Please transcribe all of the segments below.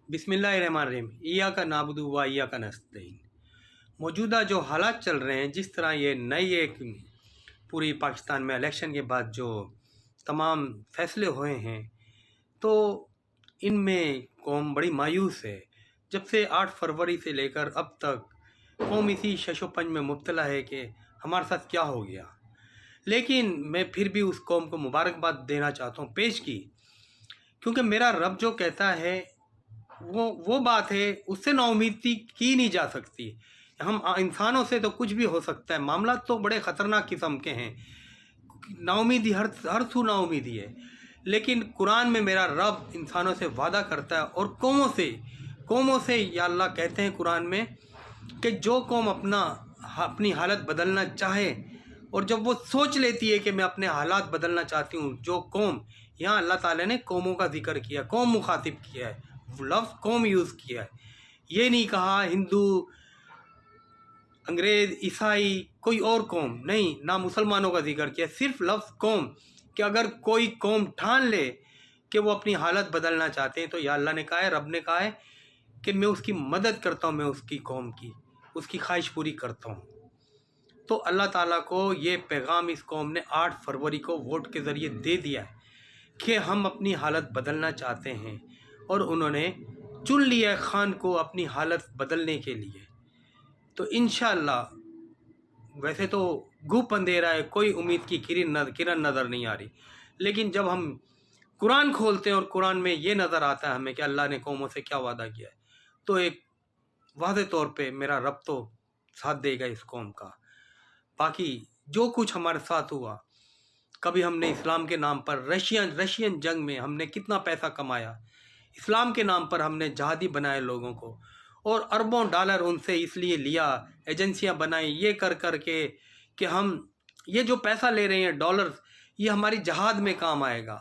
बिस्मिल्लाहिर्रहमानिर्रहीम। इय्याका नाबुदु व इय्याका नस्तईन। मौजूदा जो हालात चल रहे हैं, जिस तरह ये नई एक पूरी पाकिस्तान में इलेक्शन के बाद जो तमाम फैसले हुए हैं, तो इनमें कौम बड़ी मायूस है। जब से 8 फरवरी से लेकर अब तक कौम इसी शशोपंज में मुब्तला है कि हमारे साथ क्या हो गया। लेकिन मैं फिर भी उस कौम को मुबारकबाद देना चाहता हूँ पेश की, क्योंकि मेरा रब जो कहता है वो बात है, उससे नाउमीदी की नहीं जा सकती। हम इंसानों से तो कुछ भी हो सकता है, मामला तो बड़े ख़तरनाक किस्म के हैं, नाउमीदी हर सू नाउमीदी है। लेकिन कुरान में मेरा रब इंसानों से वादा करता है और कौमों से या अल्लाह कहते हैं कुरान में कि जो कौम अपनी हालत बदलना चाहे और जब वो सोच लेती है कि मैं अपने हालात बदलना चाहती हूँ, जो कौम, यहाँ अल्लाह ताला ने कौमों का जिक्र किया, कौम मुखातिब किया है, लफ्ज़ कौम यूज़ किया है। ये नहीं कहा हिंदू, अंग्रेज़, ईसाई, कोई और कौम नहीं, ना मुसलमानों का जिक्र किया, सिर्फ लफ्ज़ कौम। कि अगर कोई कौम ठान ले कि वो अपनी हालत बदलना चाहते हैं, तो या अल्लाह ने कहा है, रब ने कहा है कि मैं उसकी मदद करता हूँ, मैं उसकी कौम की उसकी ख्वाहिश पूरी करता हूँ। तो अल्लाह ताला को ये पैगाम इस कौम ने 8 फरवरी को वोट के ज़रिए दे दिया है कि हम अपनी हालत बदलना चाहते हैं, और उन्होंने चुन लिया खान को अपनी हालत बदलने के लिए। तो इंशाअल्लाह, वैसे तो घुप अंधेरा है, कोई उम्मीद की किरण नज़र नहीं आ रही, लेकिन जब हम कुरान खोलते हैं और कुरान में ये नज़र आता है हमें कि अल्लाह ने कौमों से क्या वादा किया है, तो एक वाज़े तौर पे मेरा रब तो साथ देगा इस कौम का। बाकी जो कुछ हमारे साथ हुआ, कभी हमने इस्लाम के नाम पर रशियन जंग में हमने कितना पैसा कमाया, इस्लाम के नाम पर हमने जहादी बनाए लोगों को, और अरबों डॉलर उनसे इसलिए लिया, एजेंसियां बनाई, ये कर कर के कि हम ये जो पैसा ले रहे हैं डॉलर्स, ये हमारी जहाद में काम आएगा।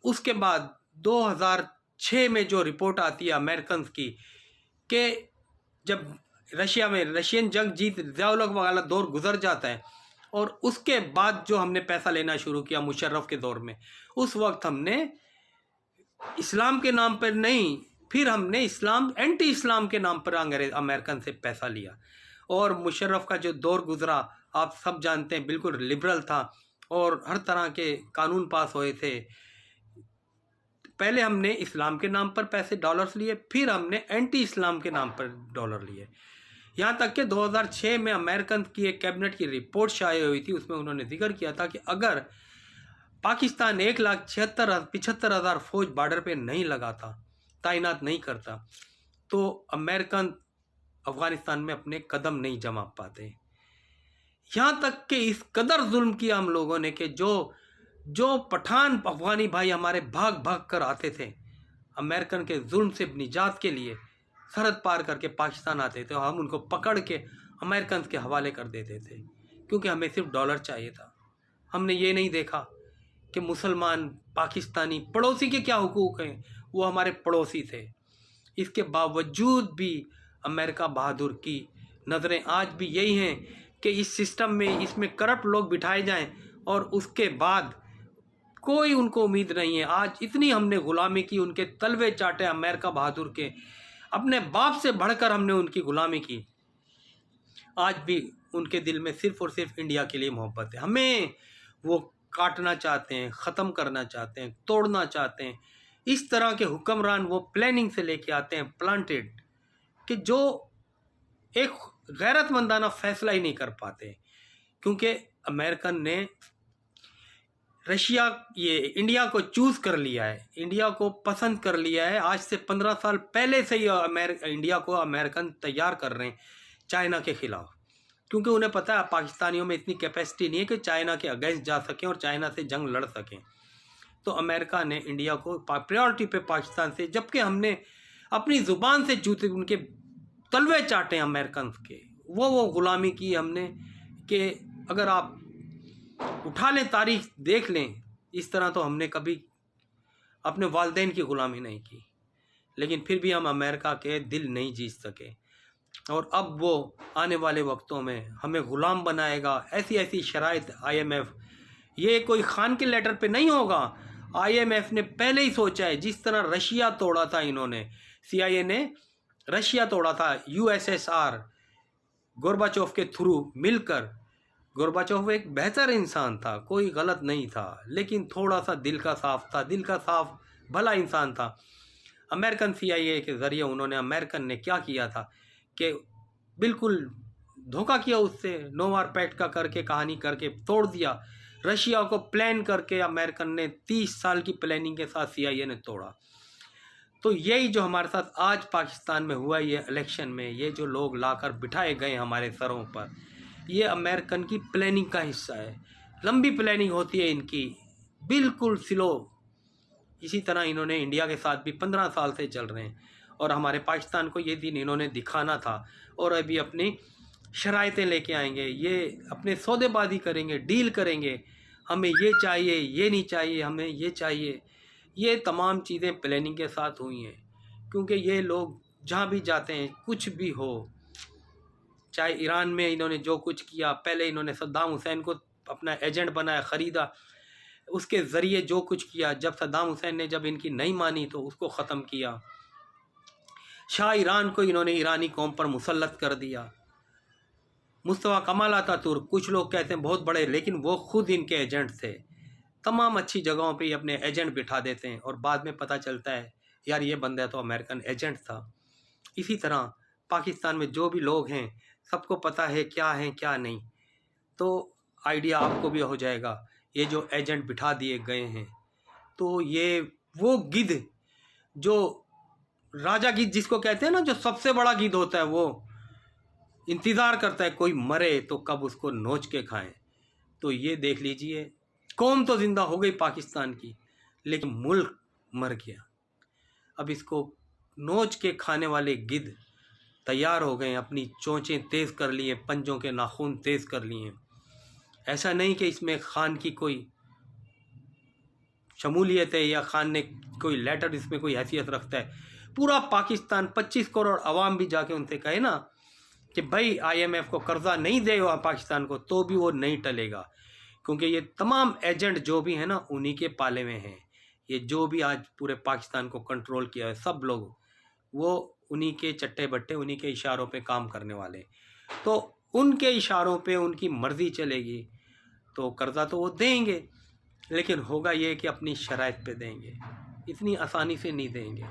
उसके बाद 2006 में जो रिपोर्ट आती है अमेरिकन की कि जब रशिया में रशियन जंग जीत ज़िया-उल-हक वाला दौर गुजर जाता है, और उसके बाद जो हमने पैसा लेना शुरू किया मुशर्रफ के दौर में, उस वक्त हमने इस्लाम के नाम पर नहीं, फिर हमने एंटी इस्लाम के नाम पर अमेरिकन से पैसा लिया। और मुशर्रफ का जो दौर गुजरा आप सब जानते हैं, बिल्कुल लिबरल था और हर तरह के कानून पास हुए थे। पहले हमने इस्लाम के नाम पर पैसे डॉलर्स लिए, फिर हमने एंटी इस्लाम के नाम पर डॉलर लिए, यहाँ तक कि 2006 में अमेरिकन की एक कैबिनेट की रिपोर्ट शाये हुई थी, उसमें उन्होंने जिक्र किया था कि अगर पाकिस्तान 1,75,000 फौज बॉर्डर पे नहीं लगाता, तैनात नहीं करता, तो अमेरिकन अफ़गानिस्तान में अपने कदम नहीं जमा पाते। यहाँ तक कि इस कदर जुल्म किया हम लोगों ने कि जो पठान अफ़गानी भाई हमारे भाग भाग कर आते थे अमेरिकन के जुल्म से निजात के लिए, सरहद पार करके पाकिस्तान आते थे, और हम उनको पकड़ के अमेरिकन के हवाले कर देते थे, क्योंकि हमें सिर्फ डॉलर चाहिए था। हमने ये नहीं देखा कि मुसलमान पाकिस्तानी पड़ोसी के क्या हुकूक हैं, वो हमारे पड़ोसी थे। इसके बावजूद भी अमेरिका बहादुर की नज़रें आज भी यही हैं कि इस सिस्टम में इसमें करप्ट लोग बिठाए जाएं, और उसके बाद कोई उनको उम्मीद नहीं है। आज इतनी हमने ग़ुलामी की, उनके तलवे चाटे अमेरिका बहादुर के, अपने बाप से बढ़कर हमने उनकी ग़ुलामी की। आज भी उनके दिल में सिर्फ़ और सिर्फ इंडिया के लिए मोहब्बत है। हमें वो काटना चाहते हैं, ख़त्म करना चाहते हैं, तोड़ना चाहते हैं। इस तरह के हुक्मरान वो प्लानिंग से लेके आते हैं, प्लांटेड, कि जो एक गैरतमंदाना फ़ैसला ही नहीं कर पाते, क्योंकि अमेरिकन ने इंडिया को चूज़ कर लिया है, इंडिया को पसंद कर लिया है। आज से 15 साल पहले से ही इंडिया को अमेरिकन तैयार कर रहे हैं चाइना के ख़िलाफ़, क्योंकि उन्हें पता है पाकिस्तानियों में इतनी कैपेसिटी नहीं है कि चाइना के अगेंस्ट जा सकें और चाइना से जंग लड़ सकें। तो अमेरिका ने इंडिया को प्रायोरिटी पे पाकिस्तान से, जबकि हमने अपनी ज़ुबान से जूते उनके तलवे चाटे अमेरिकन के, वो ग़ुलामी की हमने कि अगर आप उठा लें, तारीख देख लें, इस तरह तो हमने कभी अपने वालिदैन की ग़ुलामी नहीं की। लेकिन फिर भी हम अमेरिका के दिल नहीं जीत सके, और अब वो आने वाले वक्तों में हमें ग़ुलाम बनाएगा। ऐसी शराइत IMF, ये कोई खान के लेटर पे नहीं होगा। IMF ने पहले ही सोचा है, जिस तरह रशिया तोड़ा था इन्होंने, CIA ने रशिया तोड़ा था USSR गोरबाचोव के थ्रू मिलकर। गोरबाचोव एक बेहतर इंसान था, कोई गलत नहीं था, लेकिन थोड़ा सा दिल का साफ था, दिल का साफ भला इंसान था। अमेरिकन CIA के ज़रिए उन्होंने, अमेरिकन ने क्या किया था कि बिल्कुल धोखा किया उससे, नो वार पैक्ट का करके कहानी करके तोड़ दिया। रशिया को प्लान करके अमेरिकन ने 30 साल की प्लानिंग के साथ CIA ने तोड़ा। तो यही जो हमारे साथ आज पाकिस्तान में हुआ, ये इलेक्शन में ये जो लोग लाकर बिठाए गए हमारे सरों पर, ये अमेरिकन की प्लानिंग का हिस्सा है। लंबी प्लानिंग होती है इनकी, बिल्कुल स्लो। इसी तरह इन्होंने इंडिया के साथ भी 15 साल से चल रहे हैं, और हमारे पाकिस्तान को ये दिन इन्होंने दिखाना था, और अभी अपनी शराइतें लेके आएंगे, ये अपने सौदेबाजी करेंगे, डील करेंगे, हमें ये चाहिए, ये नहीं चाहिए, हमें ये चाहिए। ये तमाम चीज़ें प्लानिंग के साथ हुई हैं, क्योंकि ये लोग जहाँ भी जाते हैं, कुछ भी हो, चाहे ईरान में इन्होंने जो कुछ किया, पहले इन्होंने सद्दाम हुसैन को अपना एजेंट बनाया, ख़रीदा, उसके ज़रिए जो कुछ किया, जब सद्दाम हुसैन ने जब इनकी नहीं मानी तो उसको ख़त्म किया। शाह ईरान को इन्होंने ईरानी कौम पर मुसल्लत कर दिया। मुस्तफ़ा कमाल अतातुर्क, कुछ लोग कहते हैं बहुत बड़े, लेकिन वो खुद इनके एजेंट थे। तमाम अच्छी जगहों पे अपने एजेंट बिठा देते हैं, और बाद में पता चलता है यार ये बंदा तो अमेरिकन एजेंट था। इसी तरह पाकिस्तान में जो भी लोग हैं, सबको पता है क्या नहीं, तो आइडिया आपको भी हो जाएगा। ये जो एजेंट बिठा दिए गए हैं, तो ये वो गिद्ध, जो राजा गिद्ध जिसको कहते हैं ना, जो सबसे बड़ा गिद्ध होता है, वो इंतज़ार करता है कोई मरे तो कब उसको नोच के खाएं। तो ये देख लीजिए, कौम तो ज़िंदा हो गई पाकिस्तान की, लेकिन मुल्क मर गया। अब इसको नोच के खाने वाले गिद्ध तैयार हो गए, अपनी चोंचें तेज़ कर लिए, पंजों के नाखून तेज़ कर लिए। ऐसा नहीं कि इसमें खान की कोई शमूलियत है या खान ने कोई लेटर इसमें कोई हैसियत रखता है। पूरा पाकिस्तान, 25 करोड़ अवाम भी जाके उनसे कहे ना कि भाई IMF को कर्जा नहीं दे पाकिस्तान को, तो भी वो नहीं टलेगा, क्योंकि ये तमाम एजेंट जो भी हैं ना, उन्हीं के पाले में हैं। ये जो भी आज पूरे पाकिस्तान को कंट्रोल किया है, सब लोग वो उन्हीं के चट्टे बट्टे, उन्हीं के इशारों पे काम करने वाले। तो उनके इशारों पे उनकी मर्ज़ी चलेगी, तो कर्जा तो वो देंगे, लेकिन होगा ये कि अपनी शराइत पे देंगे, इतनी आसानी से नहीं देंगे।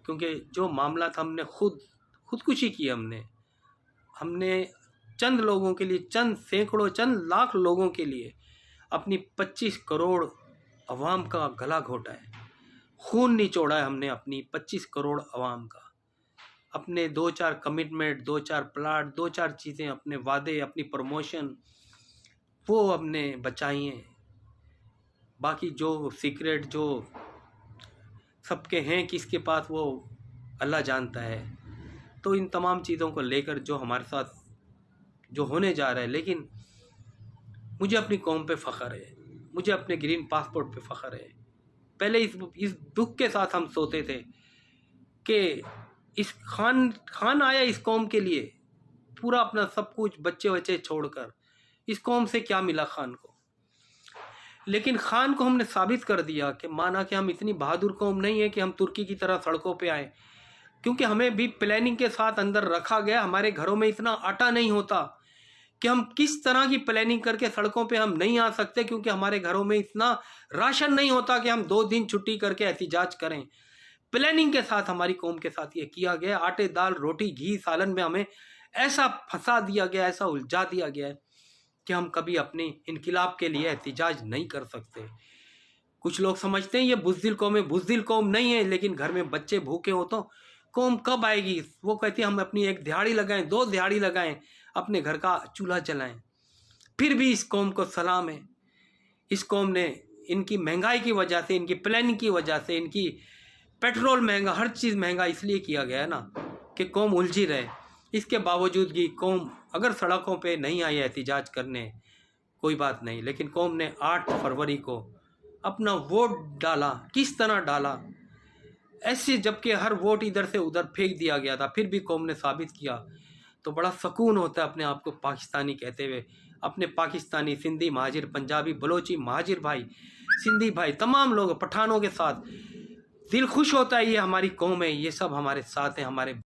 क्योंकि जो मामला था, हमने खुदकुशी की, हमने चंद लोगों के लिए, चंद सैकड़ों, चंद लाख लोगों के लिए अपनी 25 करोड़ अवाम का गला घोटा है, खून निचोड़ा है हमने अपनी 25 करोड़ अवाम का। अपने 2-4 कमिटमेंट, 2-4 प्लाट, 2-4 चीज़ें, अपने वादे, अपनी प्रमोशन, वो हमने बचाई हैं। बाकी जो सीक्रेट जो सबके हैं किसके पास, वो अल्लाह जानता है। तो इन तमाम चीज़ों को लेकर जो हमारे साथ जो होने जा रहा है, लेकिन मुझे अपनी कौम पे फ़ख्र है, मुझे अपने ग्रीन पासपोर्ट पे फ़ख्र है। पहले इस दुख के साथ हम सोते थे कि इस खान आया इस कौम के लिए, पूरा अपना सब कुछ बच्चे बच्चे छोड़कर, इस कौम से क्या मिला खान को। लेकिन खान को हमने साबित कर दिया कि माना कि हम इतनी बहादुर कौम नहीं है कि हम तुर्की की तरह सड़कों पे आए, क्योंकि हमें भी प्लानिंग के साथ अंदर रखा गया। हमारे घरों में इतना आटा नहीं होता कि हम किस तरह की प्लानिंग करके सड़कों पे हम नहीं आ सकते, क्योंकि हमारे घरों में इतना राशन नहीं होता कि हम 2 दिन छुट्टी करके एहतिजाज करें। प्लानिंग के साथ हमारी कौम के साथ ये किया गया। आटे, दाल, रोटी, घी, सालन में हमें ऐसा फंसा दिया गया, ऐसा उलझा दिया गया है कि हम कभी अपने इनकिलाब के लिए एहतिजाज नहीं कर सकते। कुछ लोग समझते हैं ये बुज़दिल कौम है, बुज़दिल कौम नहीं है, लेकिन घर में बच्चे भूखे हो तो कौम कब आएगी। वो कहती है हम अपनी 1 दिहाड़ी लगाएं, 2 दिहाड़ी लगाएं, अपने घर का चूल्हा जलाएं। फिर भी इस कौम को सलाम है। इस कौम ने इनकी महंगाई की वजह से, इनकी प्लानिंग की वजह से, इनकी पेट्रोल महंगा, हर चीज़ महंगा इसलिए किया गया ना कि कौम उलझी रहे। इसके बावजूद भी कौम अगर सड़कों पे नहीं आई एहतिजाज करने, कोई बात नहीं, लेकिन कौम ने 8 फरवरी को अपना वोट डाला। किस तरह डाला, ऐसे जबकि हर वोट इधर से उधर फेंक दिया गया था, फिर भी कौम ने साबित किया। तो बड़ा सुकून होता है अपने आप को पाकिस्तानी कहते हुए। अपने पाकिस्तानी, सिंधी महाजिर, पंजाबी, बलोची महाजिर भाई सिंधी भाई, तमाम लोग पठानों के साथ दिल खुश होता है, ये हमारी कौम है, ये सब हमारे साथ हैं, हमारे